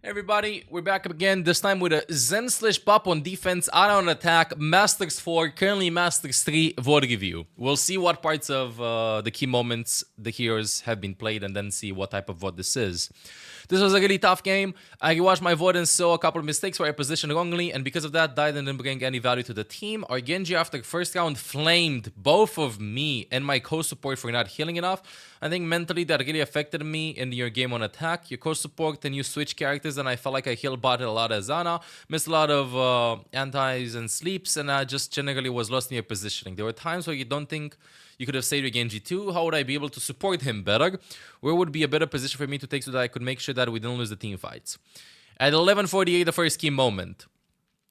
Everybody, we're back up again, this time with a Zen/Pop on defense, Ana on attack, Masters 4, currently Masters 3 VOD review. We'll see what parts of the key moments the heroes have been played and then see what type of VOD this is. This was a really tough game. I rewatched my VOD and saw a couple of mistakes where I positioned wrongly, and because of that, died and didn't bring any value to the team. Our Genji after the first round flamed both of me and my co-support for not healing enough. I think mentally that really affected me in your game on attack. Your co-support and you switch characters, and I felt like I heal botted a lot as Ana. Missed a lot of antis and sleeps, and I just generally was lost in your positioning. There were times where you don't think you could have saved your Genji too. How would I be able to support him better? Where would be a better position for me to take so that I could make sure that we didn't lose the team fights? At 11:48, the first key moment.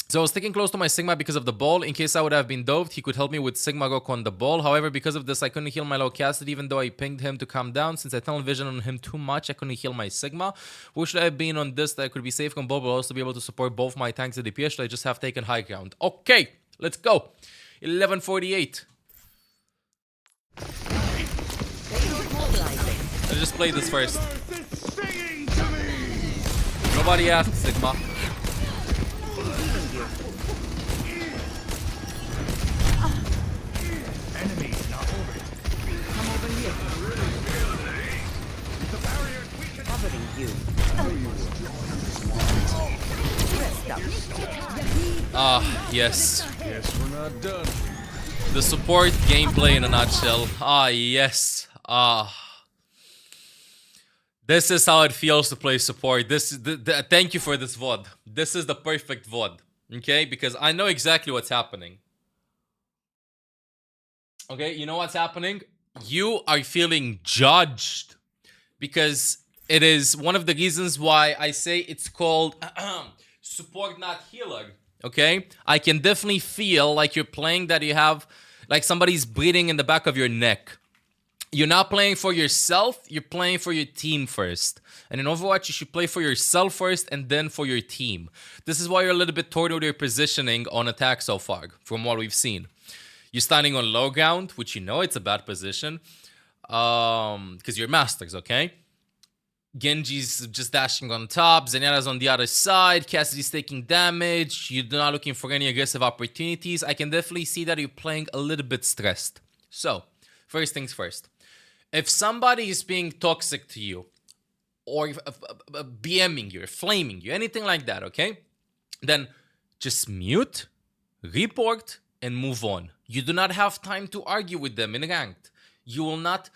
So I was sticking close to my Sigma because of the ball. In case I would have been doved, he could help me with Sigma Roku on the ball. However, because of this, I couldn't heal my low casted even though I pinged him to calm down. Since I tunnel vision on him too much, I couldn't heal my Sigma. Where should I have been on this that I could be safe combo but also be able to support both my tanks and DPS? Should I just have taken high ground? Okay, let's go. 11:48. Let's just play this first. Nobody asked, Sigma. Yes. Guess we're not done. The support gameplay in a nutshell. Yes. This is how it feels to play support. Thank you for this VOD. This is the perfect VOD. Okay? Because I know exactly what's happening. Okay? You know what's happening? You are feeling judged. Because it is one of the reasons why I say it's called support, not healer. Okay? I can definitely feel like you're playing that you have, like somebody's breathing in the back of your neck. You're not playing for yourself, you're playing for your team first. And in Overwatch, you should play for yourself first and then for your team. This is why you're a little bit torn with your positioning on attack so far, from what we've seen. You're standing on low ground, which you know it's a bad position, because you're masters, okay? Genji's just dashing on top, Zenyatta's on the other side, Cassidy's taking damage, you're not looking for any aggressive opportunities. I can definitely see that you're playing a little bit stressed. So, first things first. If somebody is being toxic to you, or BMing you, or flaming you, anything like that, okay? Then just mute, report, and move on. You do not have time to argue with them in ranked. You will not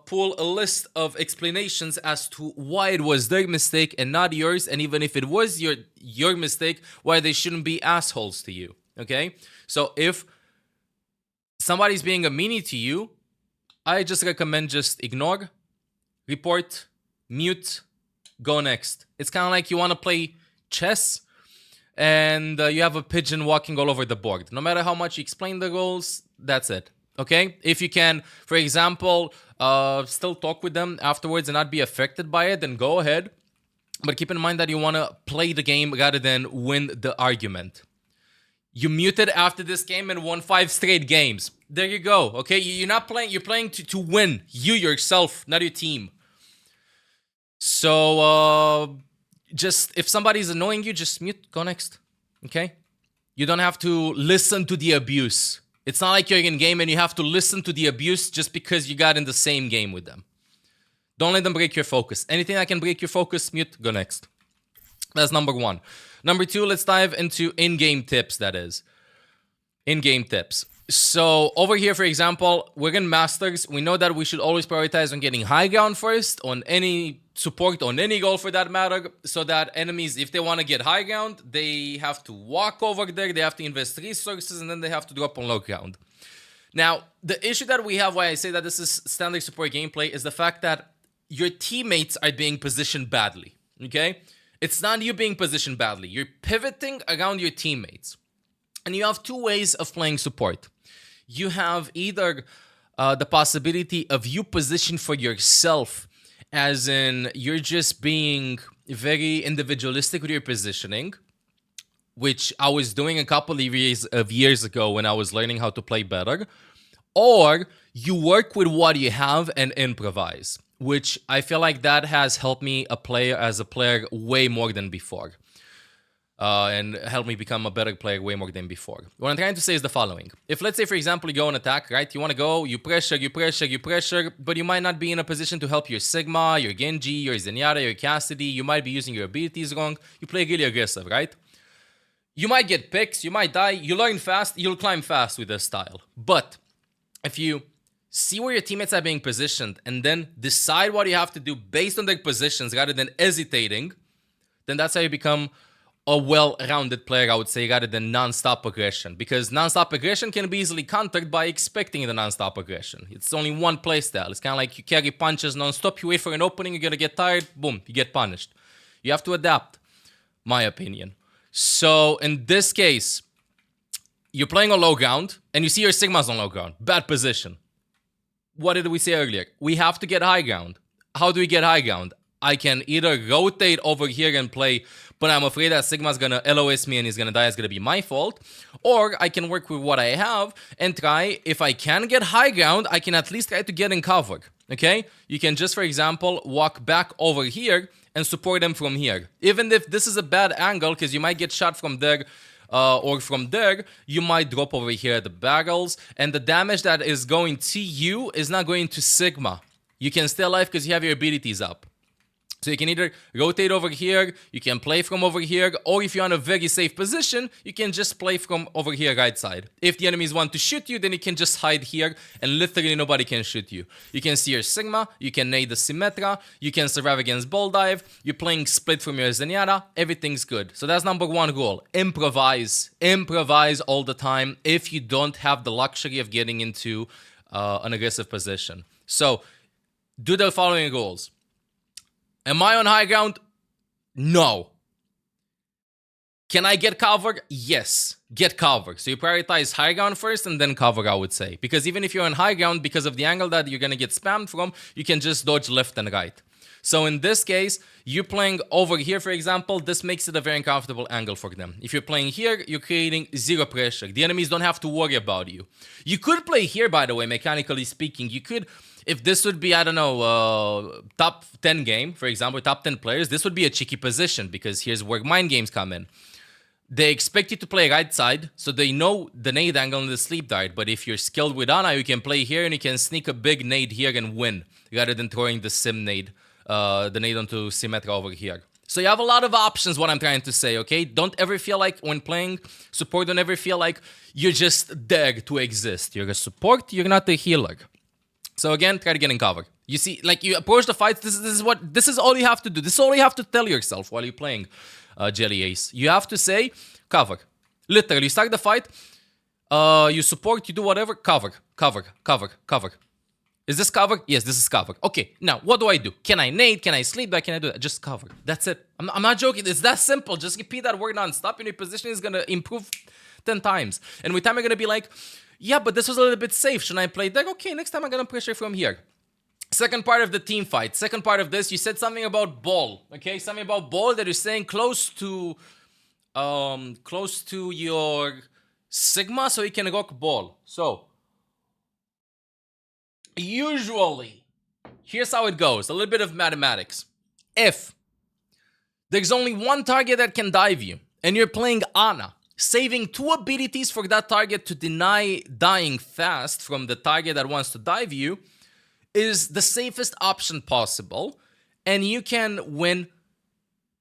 pull a list of explanations as to why it was their mistake and not yours, and even if it was your mistake, why they shouldn't be assholes to you, okay? So if somebody's being a meanie to you, I just recommend just ignore, report, mute, go next. It's kind of like you want to play chess and you have a pigeon walking all over the board. No matter how much you explain the rules, that's it. Okay? If you can, for example, still talk with them afterwards and not be affected by it, then go ahead. But keep in mind that you want to play the game rather than win the argument. You muted after this game and won 5 straight games. There you go, okay? You're not playing, you're playing to win. You yourself, not your team. So, just, if somebody's annoying you, just mute, go next, okay? You don't have to listen to the abuse. It's not like you're in game and you have to listen to the abuse just because you got in the same game with them. Don't let them break your focus. Anything that can break your focus, mute, go next. That's number one. Number two, let's dive into in-game tips, that is. In-game tips. So, over here, for example, we're in Masters. We know that we should always prioritize on getting high ground first, on any support, on any goal for that matter, so that enemies, if they want to get high ground, they have to walk over there, they have to invest resources, and then they have to drop on low ground. Now, the issue that we have, why I say that this is standard support gameplay, is the fact that your teammates are being positioned badly, okay? It's not you being positioned badly. You're pivoting around your teammates. And you have two ways of playing support. You have either the possibility of you position for yourself, as in you're just being very individualistic with your positioning, which I was doing a couple of years ago when I was learning how to play better. Or you work with what you have and improvise. which I feel like that has helped me as a player way more than before. And helped me become a better player way more than before. What I'm trying to say is the following. If, let's say, for example, you go on attack, right? You want to go, you pressure, but you might not be in a position to help your Sigma, your Genji, your Zenyatta, your Cassidy. You might be using your abilities wrong. You play really aggressive, right? You might get picks, you might die, you learn fast, you'll climb fast with this style. But if you see where your teammates are being positioned and then decide what you have to do based on their positions rather than hesitating, then that's how you become a well-rounded player, I would say, rather than non-stop aggression. Because non-stop aggression can be easily countered by expecting the non-stop aggression. It's only one playstyle. It's kind of like you carry punches non-stop, you wait for an opening, you're gonna get tired, boom, you get punished. You have to adapt, my opinion. So, in this case, you're playing on low ground, and you see your Sigmas on low ground. Bad position. What did we say earlier? We have to get high ground. How do we get high ground? I can either rotate over here and play, but I'm afraid that Sigma's gonna LOS me and he's gonna die. It's gonna be my fault. Or I can work with what I have and try, if I can get high ground, I can at least try to get in cover. Okay? You can just, for example, walk back over here and support them from here. Even if this is a bad angle, because you might get shot from there, or from there, you might drop over here at the barrels, and the damage that is going to you is not going to Sigma. You can stay alive because you have your abilities up. So you can either rotate over here, you can play from over here, or if you're on a very safe position, you can just play from over here right side. If the enemies want to shoot you, then you can just hide here, and literally nobody can shoot you. You can see your Sigma, you can nade the Symmetra, you can survive against Ball Dive, you're playing split from your Zenyatta, everything's good. So that's number one rule. Improvise. Improvise all the time if you don't have the luxury of getting into an aggressive position. So, do the following rules. Am I on high ground? No. Can I get cover? Yes. Get cover. So you prioritize high ground first and then cover, I would say. Because even if you're on high ground, because of the angle that you're going to get spammed from, you can just dodge left and right. So in this case, you're playing over here, for example, this makes it a very uncomfortable angle for them. If you're playing here, you're creating zero pressure. The enemies don't have to worry about you. You could play here, by the way, mechanically speaking. You could, if this would be, I don't know, top 10 game, for example, top 10 players, this would be a cheeky position because here's where mind games come in. They expect you to play right side, so they know the nade angle and the sleep dart. But if you're skilled with Ana, you can play here and you can sneak a big nade here and win, rather than throwing the sim nade. The nade onto Symmetra over here. So you have a lot of options, what I'm trying to say, okay? Don't ever feel like, when playing support, don't ever feel like you're just there to exist. You're a support, you're not a healer. So again, try to get in cover. You see, like, you approach the fights, this is all you have to do. This is all you have to tell yourself while you're playing Jelly Ace. You have to say, cover. Literally, you start the fight, you support, you do whatever, cover, cover, cover, cover. Is this cover? Yes, this is cover. Okay, now, what do I do? Can I nade? Can I sleep back? Can I do that? Just cover. That's it. I'm not joking. It's that simple. Just repeat that word non-stop and your position is going to improve 10 times. And with time, you're going to be like, yeah, but this was a little bit safe. Should I play there? Okay, next time I'm going to pressure from here. Second part of the team fight. Second part of this, you said something about ball. Okay, something about ball that you're saying close to your Sigma so you can rock ball. So, usually, here's how it goes. A little bit of mathematics. If there's only one target that can dive you, and you're playing Ana, saving 2 abilities for that target to deny dying fast from the target that wants to dive you is the safest option possible, and you can win.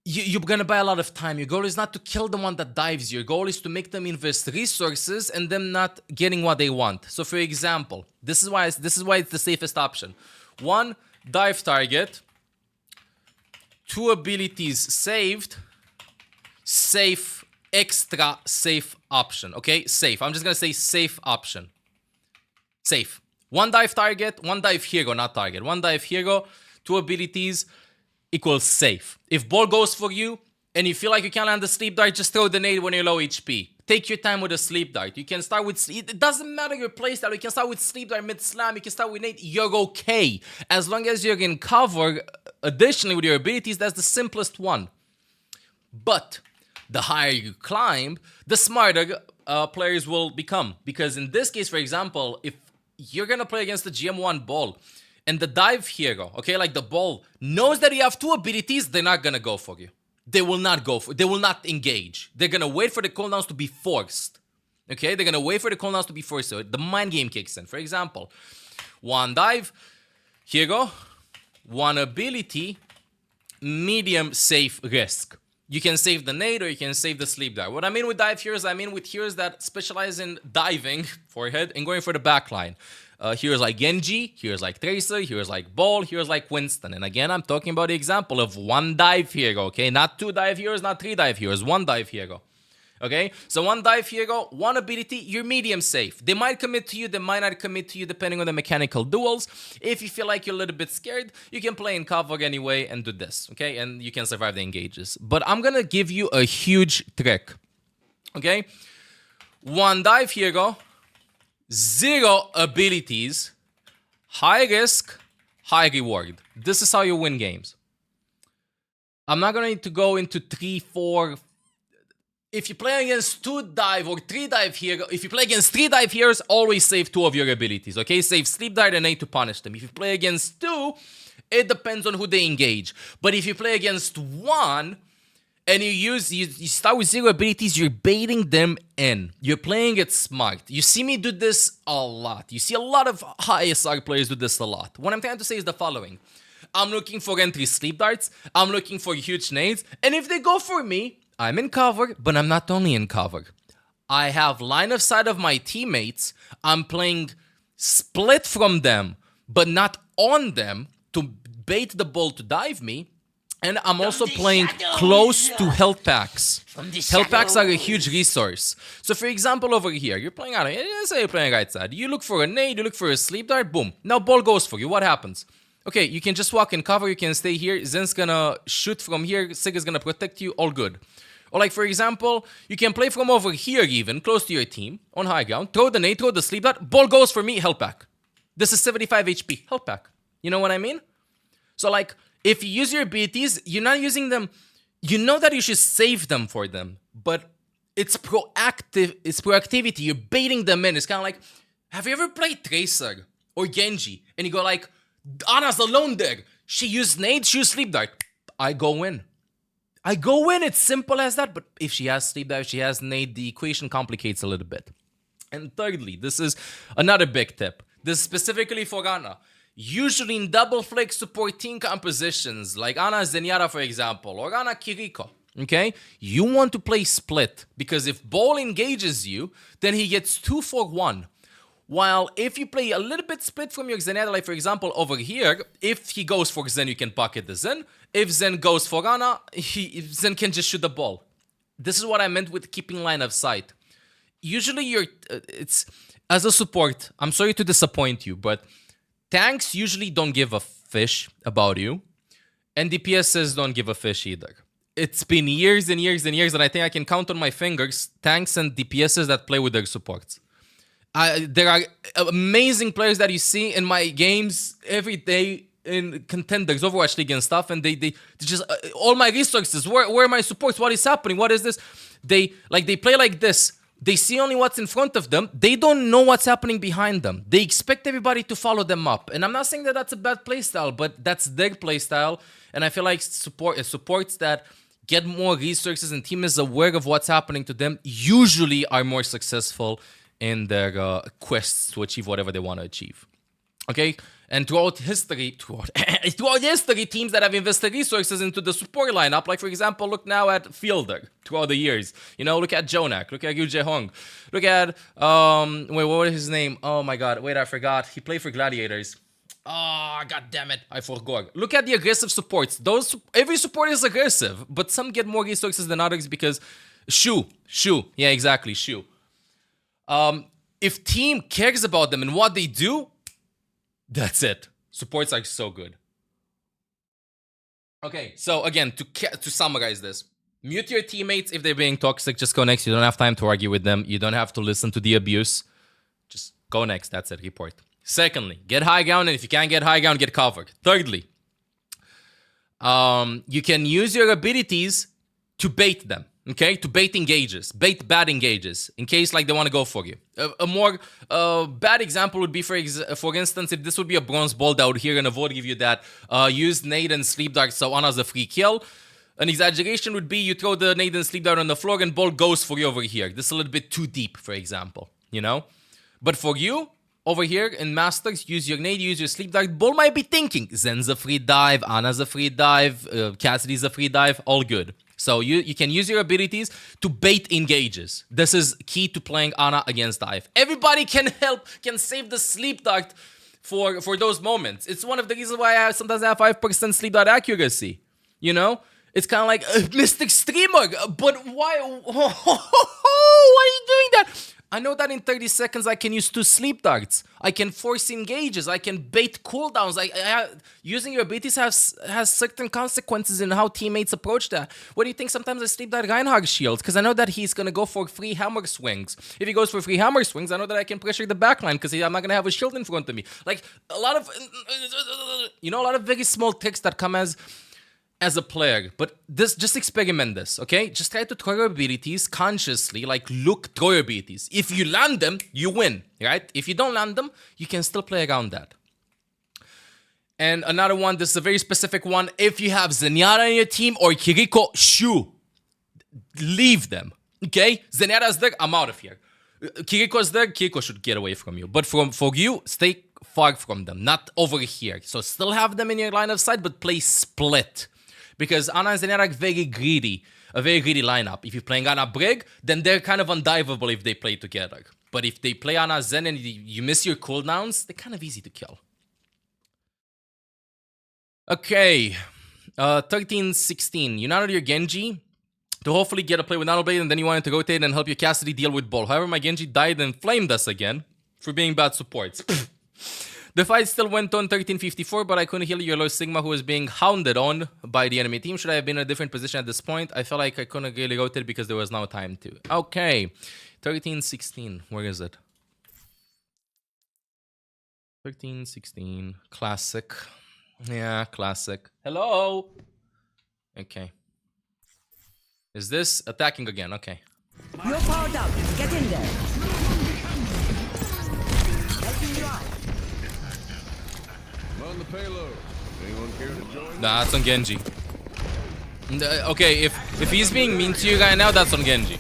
You're gonna buy a lot of time. Your goal is not to kill the one that dives you. Your goal is to make them invest resources and them not getting what they want. So for example, this is why it's the safest option. 1 dive target, 2 abilities saved, safe, extra safe option. Okay, safe. I'm just gonna say safe option. Safe. 1 dive target, 1 dive hero, not target. 1 dive hero, 2 abilities equals safe. If ball goes for you and you feel like you can't land the sleep dart, just throw the nade when you're low HP. Take your time with the sleep dart. You can start with, it doesn't matter your playstyle. You can start with sleep dart, mid slam. You can start with nade. You're okay. As long as you're in cover, additionally with your abilities, that's the simplest one. But the higher you climb, the smarter players will become. Because in this case, for example, if you're going to play against the GM1 ball, and the dive hero, okay, like the ball, knows that you have two abilities, they're not gonna go for you. They will not go for, they will not engage. They're gonna wait for the cooldowns to be forced. Okay, they're gonna wait for the cooldowns to be forced. So the mind game kicks in. For example, one dive, hero, one ability, medium safe risk. You can save the nade or you can save the sleep dive. What I mean with dive heroes, I mean with heroes that specialize in diving, forehead, and going for the backline. Heroes like Genji, heroes like Tracer, heroes like Ball, heroes like Winston. And again, I'm talking about the example of one dive hero, okay? Not two dive heroes, not three dive heroes, one dive hero. Okay, so one dive hero, one ability, you're medium safe. They might commit to you, they might not commit to you depending on the mechanical duels. If you feel like you're a little bit scared, you can play in cover anyway and do this, okay? And you can survive the engages. But I'm gonna give you a huge trick, okay? One dive hero, 0 abilities, high risk, high reward. This is how you win games. I'm not gonna need to go into 3, 4, if you play against 2 dive or 3 dive hero, if you play against 3 dive heroes, always save 2 of your abilities, okay? Save sleep dive and nade to punish them. If you play against 2, it depends on who they engage. But if you play against 1 and you start with 0 abilities, you're baiting them in. You're playing it smart. You see me do this a lot. You see a lot of high SR players do this a lot. What I'm trying to say is the following. I'm looking for entry sleep darts. I'm looking for huge nades. And if they go for me, I'm in cover, but I'm not only in cover. I have line of sight of my teammates. I'm playing split from them, but not on them to bait the ball to dive me. And I'm also playing close to health packs. Health packs are a huge resource. So for example, over here, you're playing out, let's say you're playing right side. You look for a nade, you look for a sleep dart, boom. Now ball goes for you, what happens? Okay, you can just walk in cover, you can stay here. Zen's gonna shoot from here, Sig is gonna protect you, all good. Or like, for example, you can play from over here even, close to your team, on high ground, throw the nade, throw the sleep dart, ball goes for me, health pack. This is 75 HP, health pack. You know what I mean? So like, if you use your abilities, you're not using them, you know that you should save them for them, but it's proactivity, you're baiting them in. It's kind of like, have you ever played Tracer or Genji, and you go like, Ana's alone there, she used nade, she used sleep dart, I go in. I go in, it's simple as that, but if she has sleep dive, she has nade, the equation complicates a little bit. And thirdly, this is another big tip. This is specifically for Ana. Usually in double flick support team compositions, like Ana Zenyatta, for example, or Ana Kiriko, okay? You want to play split, because if Ball engages you, then he gets 2 for 1. While if you play a little bit split from your Zenyatta, like for example over here, if he goes for Zen, you can pocket the Zen. If Zen goes for Ana, Zen can just shoot the ball. This is what I meant with keeping line of sight. Usually it's, as a support, I'm sorry to disappoint you, but tanks usually don't give a fish about you, and DPSs don't give a fish either. It's been years and years and years, and I think I can count on my fingers tanks and DPSs that play with their supports. There are amazing players that you see in my games every day in contenders, Overwatch League and stuff, and they just all my resources. Where are my supports? What is happening? What is this? They play like this. They see only what's in front of them. They don't know what's happening behind them. They expect everybody to follow them up. And I'm not saying that that's a bad playstyle, but that's their playstyle. And I feel like supports that get more resources and team is aware of what's happening to them usually are more successful in their quests to achieve whatever they want to achieve. Okay? And throughout history, teams that have invested resources into the support lineup, like for example, look now at Fielder throughout the years. You know, look at Jonak, look at Yu Jae-hong, look at wait, what was his name? Oh my god, wait, I forgot. He played for Gladiators. Ah, god damn it, I forgot. Look at the aggressive supports. Every support is aggressive, but some get more resources than others because Shu, yeah, exactly, Shu. If team cares about them and what they do, that's it. Supports are so good. Okay, so again, to summarize this, mute your teammates if they're being toxic. Just go next. You don't have time to argue with them. You don't have to listen to the abuse. Just go next. That's it. Report. Secondly, get high ground, and if you can't get high ground, get covered. Thirdly, you can use your abilities to bait them. Okay, to bait engages, bait bad engages, in case like they want to go for you. A more bad example would be, for instance, if this would be a bronze ball that would here and avoid give you that, use nade and sleep dart so Ana's a free kill. An exaggeration would be you throw the nade and sleep dart on the floor and ball goes for you over here. This is a little bit too deep, for example, you know? But for you, over here in Masters, use your nade, use your sleep dart. Ball might be thinking, Zen's a free dive, Ana's a free dive, Cassidy's a free dive, all good. So you can use your abilities to bait engages. This is key to playing Ana against dive. Everybody can save the sleep dart for those moments. It's one of the reasons why I sometimes have 5% sleep dart accuracy. You know? It's kind of like Mystic Streamer, but why? Why are you doing that? I know that in 30 seconds I can use 2 sleep darts. I can force engages. I can bait cooldowns. Using your abilities has certain consequences in how teammates approach that. What do you think? Sometimes I sleep dart Reinhardt shields because I know that he's gonna go for free hammer swings. If he goes for free hammer swings, I know that I can pressure the backline because I'm not gonna have a shield in front of me. Like a lot of very small tricks that come as a player, but just experiment this, okay? Just try to throw your abilities consciously, throw your abilities. If you land them, you win, right? If you don't land them, you can still play around that. And another one, this is a very specific one. If you have Zenyatta in your team or Kiriko, shoo, leave them, okay? Zenyatta's there, I'm out of here. Kiriko's there, Kiriko should get away from you. But for you, stay far from them, not over here. So still have them in your line of sight, but play split. Because Ana and Zenyatta are very greedy lineup. If you're playing Ana Brig, then they're kind of undiveable if they play together. But if they play Ana Zen and you miss your cooldowns, they're kind of easy to kill. Okay, 13-16. You nanoed your Genji to hopefully get a play with Nano Blade, and then you wanted to rotate and help your Cassidy deal with ball. However, my Genji died and flamed us again for being bad supports. The fight still went on 13-54, but I couldn't heal your low Sigma who was being hounded on by the enemy team. Should I have been in a different position at this point? I felt like I couldn't really rotate because there was no time to. Okay, 13-16. Where is it? 13-16. Classic. Yeah, classic. Hello? Okay. Is this attacking again? Okay. You're powered up. Get in there. On the payload. Anyone care to join? Nah, that's on Genji. Okay, if he's being mean to you right now, that's on Genji.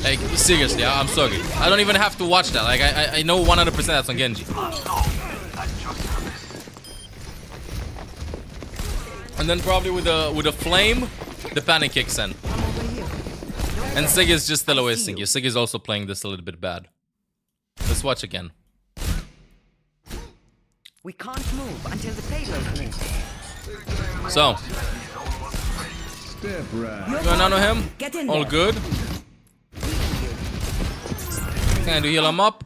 Like, seriously, I'm sorry. I don't even have to watch that. Like, I know 100% that's on Genji. And then probably with a flame, the panic kicks in. And Sig is just still OSing you. Sig is also playing this a little bit bad. Let's watch again. We can't move until the payload moves. So, Step right. you wanna nano him? Get in All there. good. Can I heal him up?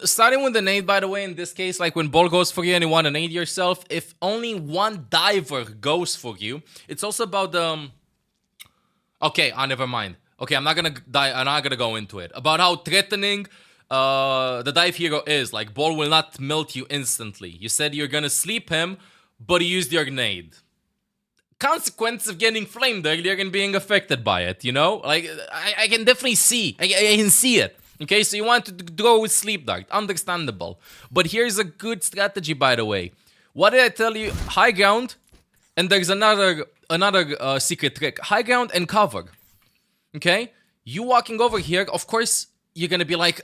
Starting with the nade, by the way, in this case, like when ball goes for you and you want to nade yourself, if only one diver goes for you, it's also about the... Okay, never mind. Okay, I'm not gonna go into it. About how threatening the dive hero is. Like, ball will not melt you instantly. You said you're gonna sleep him, but he used your nade. Consequence of getting flamed earlier and being affected by it, you know? Like, I can definitely see. I can see it. Okay, so you want to go with sleep dart. Understandable. But here's a good strategy, by the way. What did I tell you? High ground, and there's another secret trick. High ground and cover. Okay? You walking over here, of course, you're gonna be like,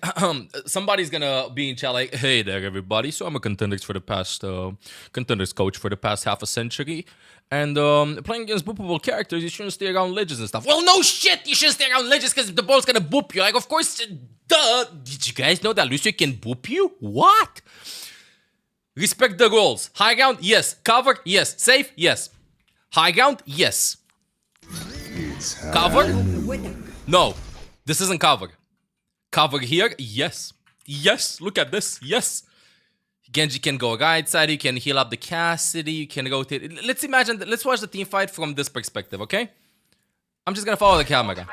somebody's gonna be in chat like, hey there, everybody. So I'm a contenders coach for the past half a century. And playing against boopable characters, you shouldn't stay around ledges and stuff. Well, no shit, you shouldn't stay around ledges because the ball's gonna boop you. Like, of course, duh. Did you guys know that Lucio can boop you? What? Respect the rules. High ground, yes. Cover, yes. Safe, yes. High ground, yes. Cover? No, this isn't cover. Cover here, yes. Yes, look at this, yes. Genji can go right side, you can heal up the Cassidy, you can rotate. Let's imagine, let's watch the team fight from this perspective, okay? I'm just gonna follow the camera.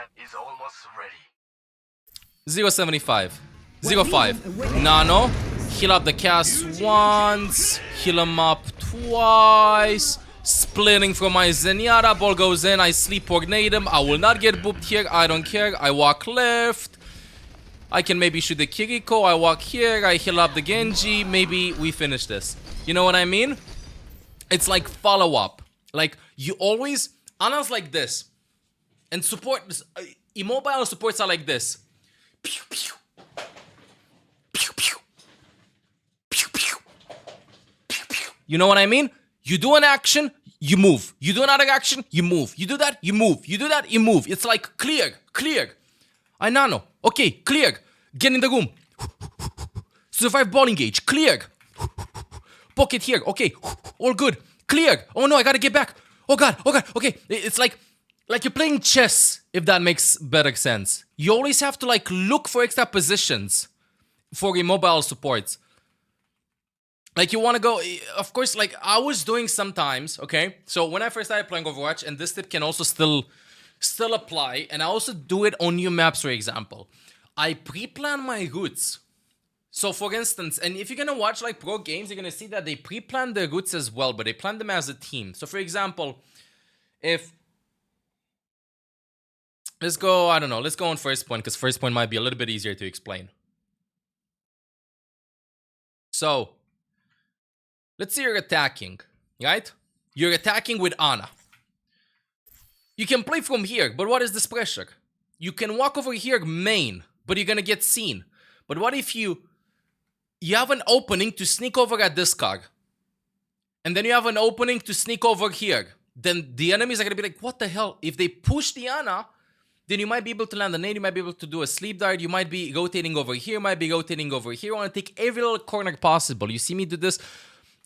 075. 05. Nano. Heal up the Cass once. Heal him up twice. splitting from my Zenyatta. Ball goes in. I sleep ornate him. I will not get booped here. I don't care. I walk left. I can maybe shoot the Kiriko. I walk here. I heal up the Genji. Maybe we finish this. You know what I mean? It's like follow-up. Like, you always... Ana's like this. And support... immobile supports are like this. Pew, pew. Pew, pew. Pew, pew. Pew, pew. You know what I mean? You do an action, you move. You do another action, you move. You do that, you move. You do that, you move. It's like clear, clear. I nano. Okay, clear. Get in the room. Survive ball engage. Clear. Pocket here. Okay. All good. Clear. Oh no, I gotta get back. Oh god. Oh god. Okay. It's like you're playing chess, if that makes better sense. You always have to like look for extra positions for immobile supports. Like you want to go, of course, like I was doing sometimes, okay? So when I first started playing Overwatch, and this tip can also still apply, and I also do it on new maps, for example. I pre-plan my routes. So for instance, and if you're gonna watch like pro games, you're gonna see that they pre-plan their routes as well, but they plan them as a team. So for example, if... Let's go, I don't know, let's go on first point, because first point might be a little bit easier to explain. So, let's say you're attacking, right? You're attacking with Ana. You can play from here, but what is this pressure? You can walk over here main, but you're gonna get seen. But what if you have an opening to sneak over at this car, and then you have an opening to sneak over here? Then the enemies are gonna be like, what the hell? If they push the Ana, then you might be able to land a nade, you might be able to do a sleep dart, you might be rotating over here, might be rotating over here. I want to take every little corner possible. You see me do this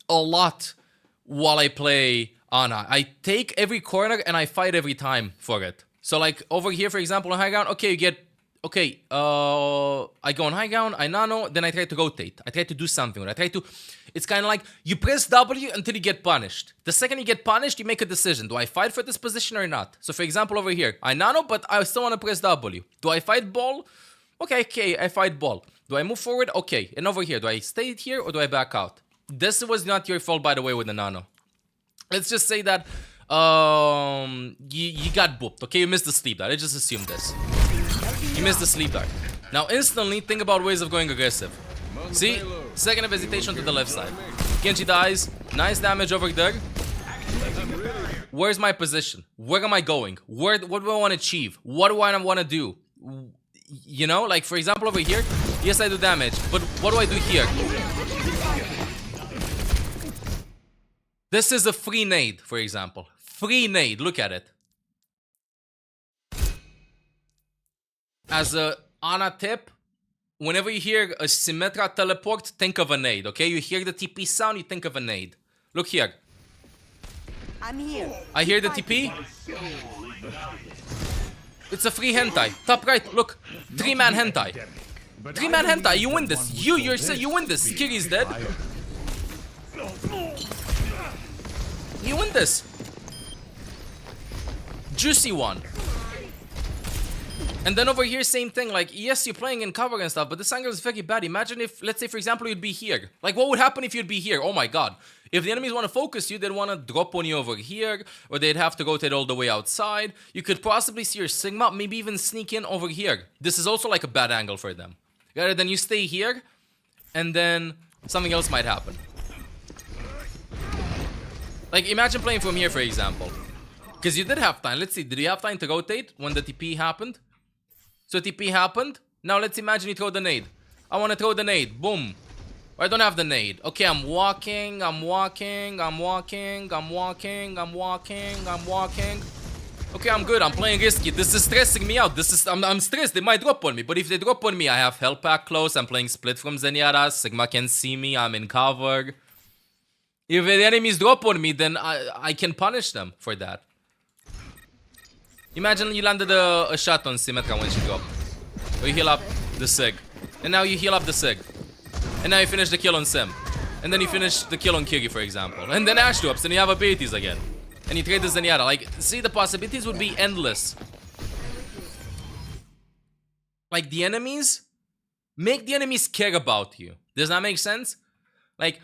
a lot while I play Ana. I take every corner and I fight every time for it. So like over here, for example, on high ground, okay, you get... Okay, I go on high ground, I nano, then I try to rotate. I try to do something. I try to... It's kind of like you press W until you get punished. The second you get punished, you make a decision. Do I fight for this position or not? So for example, over here, I nano, but I still want to press W. Do I fight ball? Okay, I fight ball. Do I move forward? Okay. And over here, do I stay here or do I back out? This was not your fault, by the way, with the nano. Let's just say that you got booped. Okay, you missed the sleep dart. I just assumed this. You missed the sleep dart. Now instantly think about ways of going aggressive. See? Second of hesitation to the left side. Genji dies. Nice damage over there. Where's my position? Where am I going? What do I want to achieve? What do I want to do? You know, like for example over here, yes I do damage, but what do I do here? This is a free nade, for example. Free nade, look at it. As a Ana tip, whenever you hear a Symmetra teleport, think of a nade, okay? You hear the TP sound, you think of a nade. Look here. I'm here. I hear the TP. It's a free hentai. Top right, look. 3-man hentai. 3-man hentai, you win this. You win this. Kiri's dead. You win this. Juicy one. And then over here, same thing. Like, yes, you're playing in cover and stuff, but this angle is very bad. Imagine if, let's say, for example, you'd be here. Like, what would happen if you'd be here? Oh my god. If the enemies want to focus you, they'd want to drop on you over here, or they'd have to rotate all the way outside. You could possibly see your Sigma, maybe even sneak in over here. This is also like a bad angle for them. Rather than you stay here, and then something else might happen. Like, imagine playing from here, for example. Because you did have time. Let's see, did you have time to rotate when the TP happened? So TP happened. Now let's imagine you throw the nade. I want to throw the nade. Boom. I don't have the nade. Okay, I'm walking. Okay, I'm good. I'm playing risky. This is stressing me out. I'm stressed. They might drop on me. But if they drop on me, I have health pack close. I'm playing split from Zenyatta. Sigma can see me. I'm in cover. If the enemies drop on me, then I can punish them for that. Imagine you landed a shot on Symmetra when she dropped. Or you heal up the Sig. And now you heal up the Sig. And now you finish the kill on Sim. And then you finish the kill on Kiri, for example. And then Ash drops and you have abilities again. And you trade the Zenyatta. Like, see, the possibilities would be endless. Like, the enemies... Make the enemies care about you. Does that make sense? Like,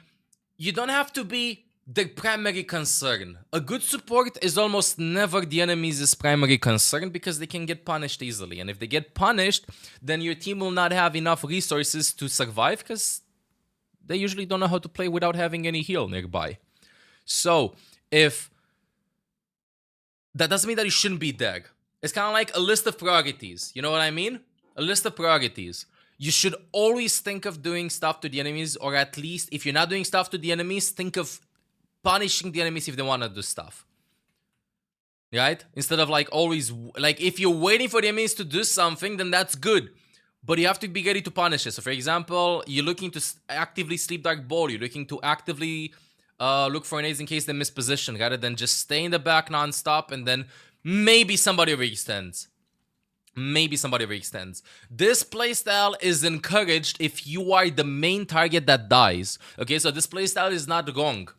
you don't have to be their primary concern. A good support is almost never the enemy's primary concern because they can get punished easily. And if they get punished, then your team will not have enough resources to survive because they usually don't know how to play without having any heal nearby. So, if that doesn't mean that you shouldn't be there. It's kind of like a list of priorities. You know what I mean? A list of priorities. You should always think of doing stuff to the enemies, or at least if you're not doing stuff to the enemies, think of punishing the enemies if they want to do stuff. Right? Instead of like always, like if you're waiting for the enemies to do something, then that's good. But you have to be ready to punish it. So for example, you're looking to actively sleep dark ball. You're looking to actively look for nades in case they miss position, rather than just stay in the back non-stop and then maybe somebody overextends. Maybe somebody overextends. This playstyle is encouraged if you are the main target that dies. Okay, so this playstyle is not wrong.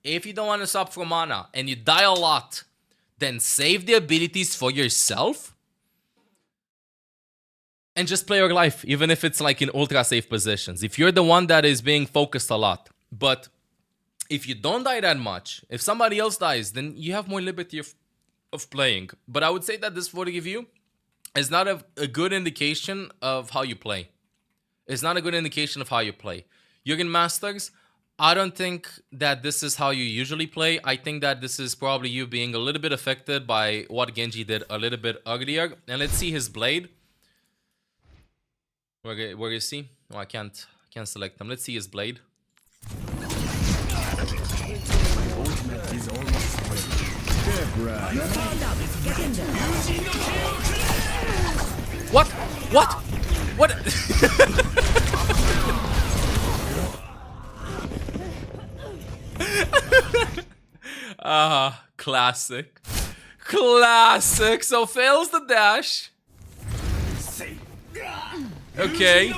If you don't want to stop from mana and you die a lot, then save the abilities for yourself and just play your life, even if it's like in ultra safe positions. If you're the one that is being focused a lot. But if you don't die that much, if somebody else dies, then you have more liberty of playing. But I would say that this photo review is not a good indication of how you play. It's not a good indication of how you play. Jürgen Masters, I don't think that this is how you usually play. I think that this is probably you being a little bit affected by what Genji did a little bit earlier. And let's see his blade. Where is he? Oh, I can't select him. Let's see his blade. What? What? What? Classic. Classic. So fails the dash. Okay.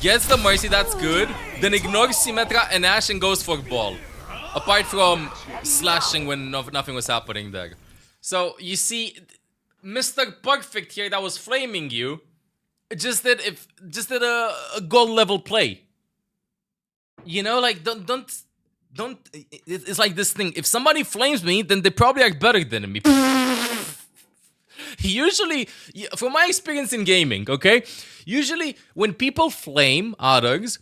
Gets the mercy, that's good. Then ignores Symmetra and Ash and goes for ball. Apart from slashing when nothing was happening there. So, you see, Mr. Perfect here that was flaming you just did a gold level play. You know, like, don't it's like this thing. If somebody flames me, then they probably are better than me. Usually, from my experience in gaming, okay? Usually, when people flame others,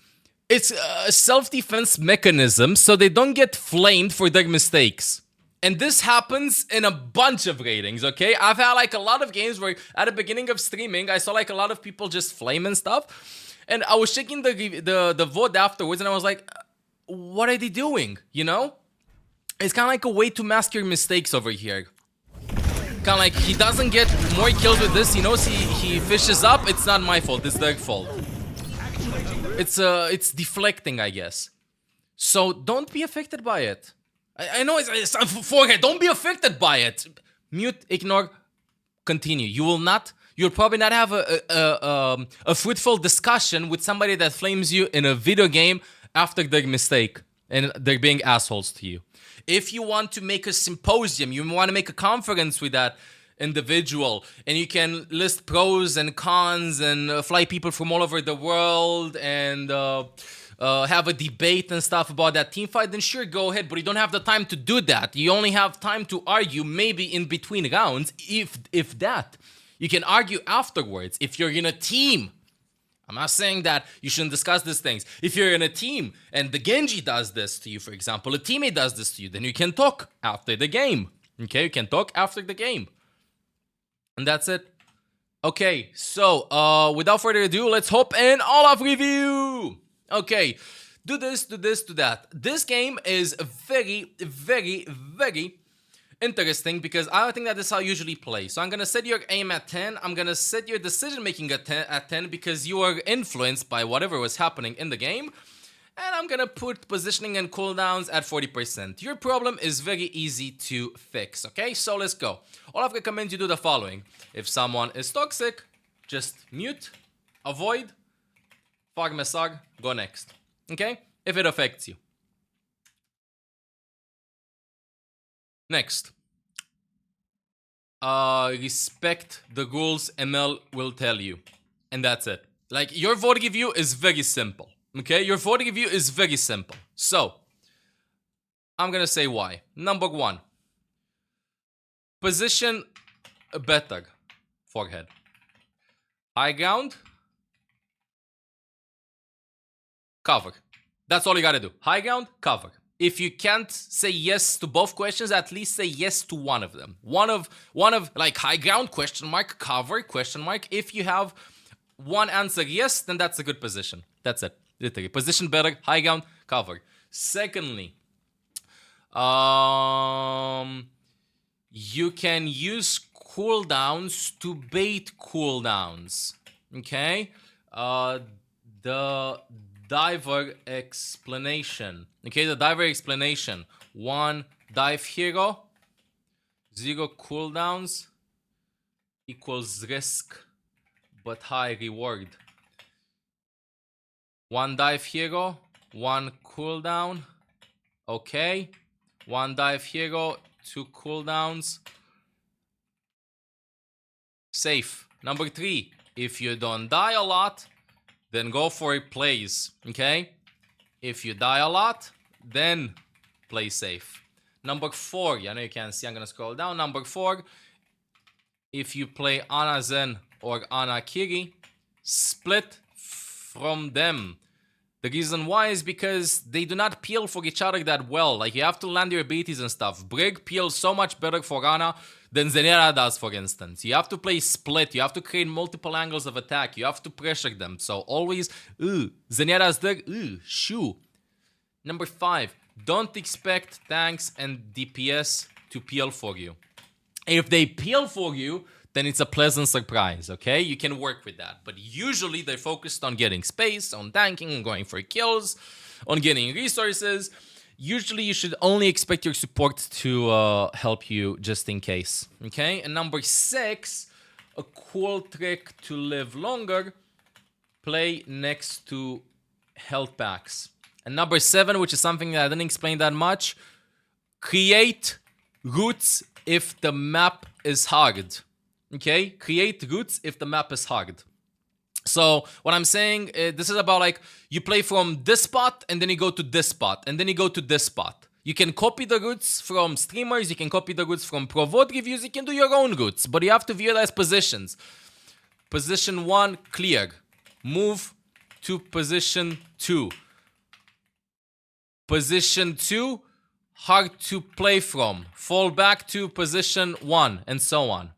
it's a self-defense mechanism so they don't get flamed for their mistakes. And this happens in a bunch of ratings, okay? I've had like a lot of games where at the beginning of streaming, I saw like a lot of people just flame and stuff. And I was checking the VOD afterwards and I was like, what are they doing, you know? It's kind of like a way to mask your mistakes over here. Kind of like, he doesn't get more kills with this, he knows he fishes up, it's not my fault, it's their fault. It's deflecting, I guess. So, don't be affected by it. I know it's forehead, don't be affected by it. Mute, ignore, continue. You'll probably not have a fruitful discussion with somebody that flames you in a video game after their mistake and they're being assholes to you. If you want to make a symposium, you want to make a conference with that individual, and you can list pros and cons and fly people from all over the world and have a debate and stuff about that team fight, then sure, go ahead, but you don't have the time to do that. You only have time to argue maybe in between rounds, if that. You can argue afterwards if you're in a team. I'm not saying that you shouldn't discuss these things. If you're in a team and the Genji does this to you, for example, a teammate does this to you, then you can talk after the game. Okay, you can talk after the game. And that's it. Okay, so without further ado, let's hop in Olaf review. Okay, do this, do that. This game is very, very, very interesting because I don't think that this is how I usually play. So I'm going to set your aim at 10. I'm going to set your decision making at 10 because you are influenced by whatever was happening in the game. And I'm going to put positioning and cooldowns at 40%. Your problem is very easy to fix, okay? So let's go. All I've recommend you do the following. If someone is toxic, just mute, avoid, fog mesag, go next, okay? If it affects you. Next. Respect the rules ML will tell you. And that's it. Like, your vote review is very simple. Okay? Your vote review is very simple. So, I'm gonna say why. Number one, position better forehead. High ground, cover. That's all you gotta do. High ground, cover. If you can't say yes to both questions, at least say yes to one of them. One of like high ground, question mark, cover, question mark. If you have one answer yes, then that's a good position. That's it. Literally. Position better, high ground, cover. Secondly, you can use cooldowns to bait cooldowns. Okay? The diver explanation. Okay, the diver explanation. 1 dive hero, 0 cooldowns equals risk but high reward. 1 dive hero, 1 cooldown. Okay. 1 dive hero, 2 cooldowns. Safe. Number 3, if you don't die a lot, then go for plays, okay? If you die a lot, then play safe. Number 4, I know you can't see, I'm gonna scroll down. Number 4, if you play Ana Zen or Ana Kiri, split from them. The reason why is because they do not peel for each other that well. Like, you have to land your abilities and stuff. Brig peels so much better for Ana than Zenyatta does, for instance. You have to play split. You have to create multiple angles of attack. You have to pressure them. So always, Zenyatta's there, shoo. Number 5, don't expect tanks and DPS to peel for you. If they peel for you, then it's a pleasant surprise, okay? You can work with that. But usually they're focused on getting space, on tanking, and going for kills, on getting resources. Usually you should only expect your support to help you just in case, okay? And number 6, a cool trick to live longer, play next to health packs. And number 7, which is something that I didn't explain that much, create routes if the map is hard. Okay, create routes if the map is hard. So what I'm saying, this is about like you play from this spot and then you go to this spot and then you go to this spot. You can copy the routes from streamers, you can copy the routes from Pro VOD reviews, you can do your own routes, but you have to view it as positions. Position 1, clear. Move to position 2. Position 2, hard to play from. Fall back to position 1 and so on.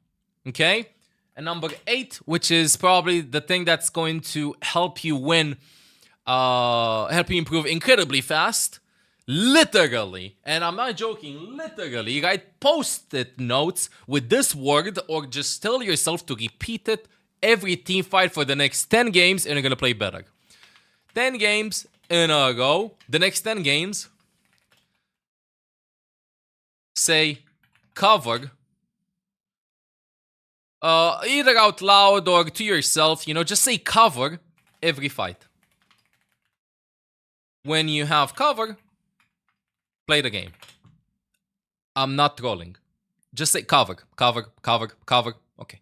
Okay? And number 8, which is probably the thing that's going to help you win, help you improve incredibly fast. Literally, and I'm not joking, literally, write post-it notes with this word or just tell yourself to repeat it every team fight for the next 10 games and you're gonna play better. 10 games in a row. The next 10 games, say cover. Either out loud or to yourself, you know, just say cover every fight. When you have cover, play the game. I'm not trolling. Just say cover, cover, cover, cover. Okay.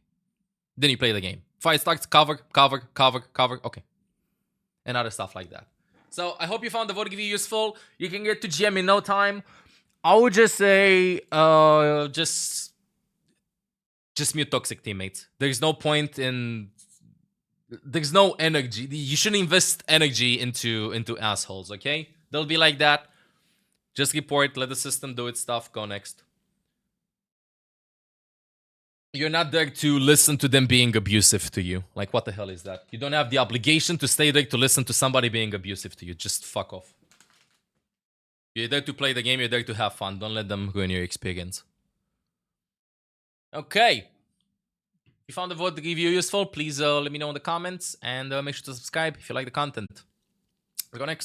Then you play the game. Fight starts, cover, cover, cover, cover. Okay. And other stuff like that. So I hope you found the VOD review useful. You can get to GM in no time. I would just say, just mute toxic teammates. There's no point in... There's no energy. You shouldn't invest energy into assholes, okay? They'll be like that. Just report, let the system do its stuff, go next. You're not there to listen to them being abusive to you. Like, what the hell is that? You don't have the obligation to stay there to listen to somebody being abusive to you. Just fuck off. You're there to play the game, you're there to have fun. Don't let them ruin your experience. Okay. If you found the VOD review useful, please let me know in the comments. And make sure to subscribe if you like the content. We'll go next.